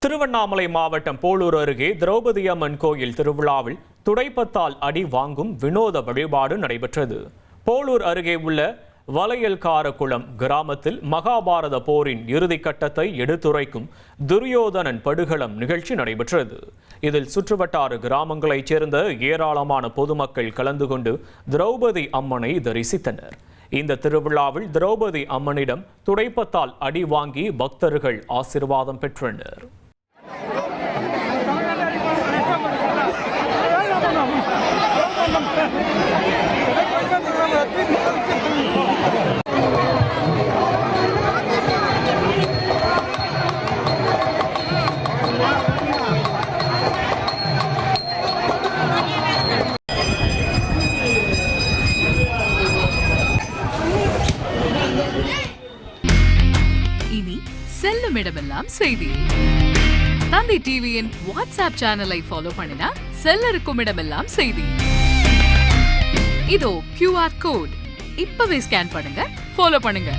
திருவண்ணாமலை மாவட்டம் போளூர் அருகே திரௌபதி அம்மன் கோயில் திருவிழாவில் துடைப்பத்தால் அடி வாங்கும் வினோத வழிபாடு நடைபெற்றது. போளூர் அருகே உள்ள வளையல்காரகுளம் கிராமத்தில் மகாபாரத போரின் இறுதிக் கட்டத்தை எடுத்துரைக்கும் துரியோதனன் படுகளம் நிகழ்ச்சி நடைபெற்றது. இதில் சுற்றுவட்டார கிராமங்களைச் சேர்ந்த ஏராளமான பொதுமக்கள் கலந்து கொண்டு திரௌபதி அம்மனை தரிசித்தனர். இந்த திருவிழாவில் திரௌபதி அம்மனிடம் துடைப்பத்தால் அடி வாங்கி பக்தர்கள் ஆசீர்வாதம் பெற்றனர். இனி செல்லும் இடமெல்லாம் செய்தி. தந்தி டிவியின் வாட்ஸ்அப் சேனலை ஃபாலோ பண்ணினா செல்ல இருக்கும் இடமெல்லாம் செய்தி. இதோ QR கோட் இப்பவே ஸ்கேன் பண்ணுங்க, ஃபாலோ பண்ணுங்க.